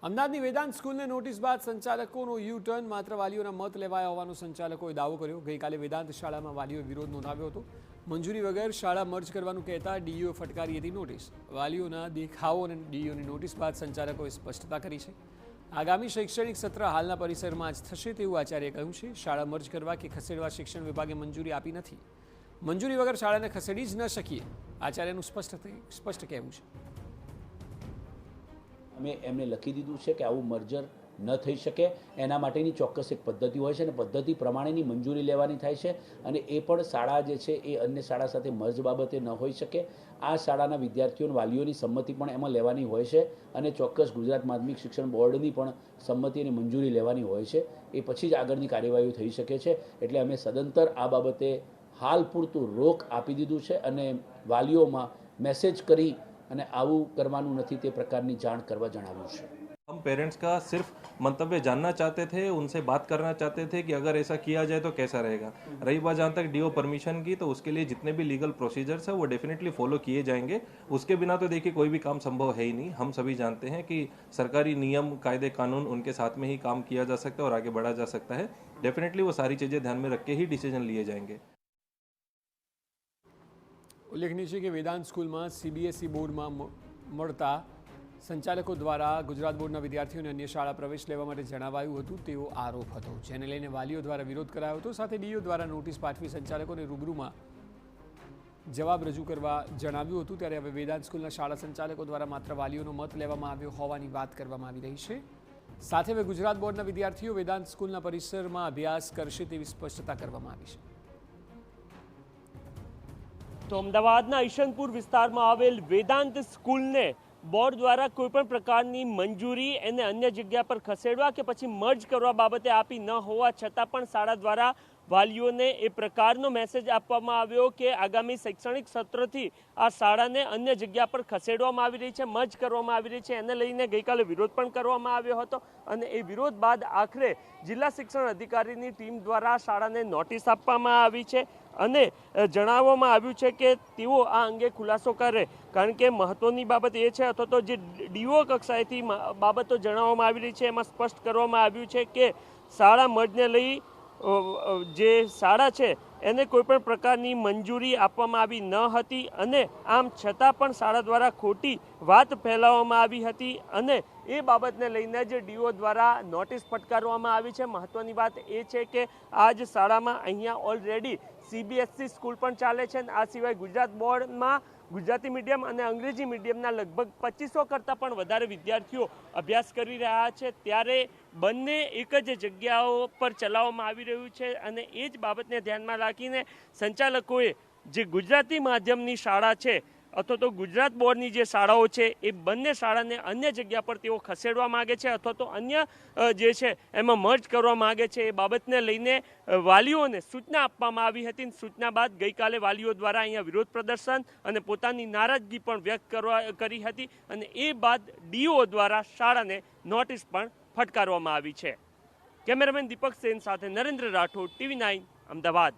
અમદાવાદની વેદાંત સ્કૂલને નોટિસ બાદ સંચાલકોનો U turn, માત્ર વાલીઓના મત લેવાયા હોવાનો સંચાલકોએ દાવો કર્યો। ગઈકાલે વેદાંત શાળામાં વાલીઓએ વિરોધ નોંધાવ્યો હતો। મંજૂરી વગર શાળા મર્જ કરવાનું કહેતા ડીઈઓએ ફટકારી હતી નોટિસ। વાલીઓના દેખાવો અને ડીઈઓની નોટિસ બાદ સંચાલકોએ સ્પષ્ટતા કરી છે। આગામી શૈક્ષણિક સત્ર હાલના પરિસરમાં જ થશે તેવું આચાર્યએ કહ્યું છે। શાળા મર્જ કરવા કે ખસેડવા શિક્ષણ વિભાગે મંજૂરી આપી નથી। મંજૂરી વગર શાળાને ખસેડી જ ન શકીએ, આચાર્યનું સ્પષ્ટ કહેવું છે। અમે એમને લખી દીધું છે કે આવું મર્જર ન થઈ શકે, એના માટેની ચોક્કસ એક પદ્ધતિ હોય છે અને પદ્ધતિ પ્રમાણેની મંજૂરી લેવાની થાય છે અને એ પણ શાળા જે છે એ અન્ય શાળા સાથે મર્જ બાબતે ન હોઈ શકે। આ શાળાના વિદ્યાર્થીઓ વાલીઓની સંમતિ પણ એમાં લેવાની હોય છે અને ચોક્કસ ગુજરાત માધ્યમિક શિક્ષણ બોર્ડની પણ સંમતિ અને મંજૂરી લેવાની હોય છે। એ પછી જ આગળની કાર્યવાહીઓ થઈ શકે છે। એટલે અમે સદંતર આ બાબતે હાલ પૂરતું રોક આપી દીધું છે અને વાલીઓમાં મેસેજ કરી અને આવું કરવાનું નથી તે પ્રકારની જાણ કરવા જણાવ્યું છે। हम पेरेंट्स का सिर्फ मंतव्य जानना चाहते थे, उनसे बात करना चाहते थे कि अगर ऐसा किया जाए तो कैसा रहेगा। रही बात जहाँ तक डीओ परमिशन की, तो उसके लिए जितने भी लीगल प्रोसीजर्स है वो डेफिनेटली फॉलो किए जाएंगे। उसके बिना तो देखिए कोई भी काम संभव है ही नहीं। हम सभी जानते हैं कि सरकारी नियम, कायदे, कानून, उनके साथ में ही काम किया जा सकता है और आगे बढ़ा जा सकता है। डेफिनेटली वो सारी चीज़ें ध्यान में रख के ही डिसीजन लिए जाएंगे। उल्लेखनीय है कि वेदांत स्कूल में सीबीएसई बोर्ड में મળતા સંચાલકો દ્વારા ગુજરાત બોર્ડના વિદ્યાર્થીઓને અન્ય શાળા પ્રવેશ લેવા માટે જણાવાયું હતું તેવો આરોપ હતો, જેને લઈને વાલીઓ દ્વારા વિરોધ કરાયો હતો। સાથે ડીઈઓ દ્વારા નોટિસ પાઠવી સંચાલકોને રૂબરૂમાં જવાબ રજૂ કરવા જણાવ્યું હતું। ત્યારે હવે વેદાંત સ્કૂલના શાળા સંચાલકો દ્વારા માત્ર વાલીઓનો મત લેવામાં આવ્યો હોવાની વાત કરવામાં આવી રહી છે। સાથે હવે ગુજરાત બોર્ડના વિદ્યાર્થીઓ વેદાંત સ્કૂલના પરિસરમાં અભ્યાસ કરશે તેવી સ્પષ્ટતા કરવામાં આવી છે। તો અમદાવાદના ઈશનપુર વિસ્તારમાં આવેલ વેદાંત સ્કૂલને બોર્ડ દ્વારા કોઈપણ પ્રકારની મંજૂરી એને અન્ય જગ્યા પર ખસેડવા કે પછી મર્જ કરવા બાબતે આપી ન હોવા છતાં પણ શાળા દ્વારા વાલીઓને એ પ્રકારનો મેસેજ આપવામાં આવ્યો કે આગામી શૈક્ષણિક સત્રથી આ શાળાને અન્ય જગ્યા પર ખસેડવામાં આવી રહી છે, મર્જ કરવામાં આવી રહી છે। એને લઈને ગઈકાલે વિરોધ પણ કરવામાં આવ્યો હતો અને એ વિરોધ બાદ આખરે જિલ્લા શિક્ષણ અધિકારીની ટીમ દ્વારા શાળાને નોટિસ આપવામાં આવી છે અને જણાવવામાં આવ્યું છે કે તેઓ આ અંગે ખુલાસો કરે, કારણ કે મહત્વની બાબત એ છે અથવા તો જે ડીઓ કક્ષાએથી બાબતો જણાવવામાં આવી રહી છે એમાં સ્પષ્ટ કરવામાં આવ્યું છે કે શાળા મર્જને લઈ જે શાળા છે એને કોઈપણ પ્રકારની મંજૂરી આપવામાં આવી ન હતી અને આમ છતાં પણ શાળા દ્વારા ખોટી વાત ફેલાવવામાં આવી હતી અને એ બાબતને લઈને જ ડીઓ દ્વારા નોટિસ ફટકારવામાં આવી છે। મહત્વની વાત એ છે કે આ જ શાળામાં અહીંયા ઓલરેડી સીબીએસઈ સ્કૂલ પણ ચાલે છે। આ સિવાય ગુજરાત બોર્ડમાં ગુજરાતી મીડિયમ અને અંગ્રેજી મીડિયમના લગભગ 2500 કરતાં પણ વધારે વિદ્યાર્થીઓ અભ્યાસ કરી રહ્યા છે। ત્યારે બંને એક જ જગ્યાઓ પર ચલાવવામાં આવી રહ્યું છે અને એ જ બાબતને ધ્યાનમાં રાખીને સંચાલકોએ જે ગુજરાતી માધ્યમની શાળા છે અથવા તો ગુજરાત બોર્ડની જે શાળાઓ છે એ બંને શાળાને અન્ય જગ્યા પર તેઓ ખસેડવા માગે છે અથવા તો અન્ય જે છે એમાં મર્જ કરવા માગે છે। એ બાબતને લઈને વાલીઓને સૂચના આપવામાં આવી હતી। સૂચના બાદ ગઈકાલે વાલીઓ દ્વારા અહીંયા વિરોધ પ્રદર્શન અને પોતાની નારાજગી પણ વ્યક્ત કરી હતી અને એ બાદ ડીઓ દ્વારા શાળાને નોટિસ પણ ફટકારવામાં આવી છે। કેમેરામેન દીપક સેન સાથે નરેન્દ્ર રાઠોડ, TV9 અમદાવાદ।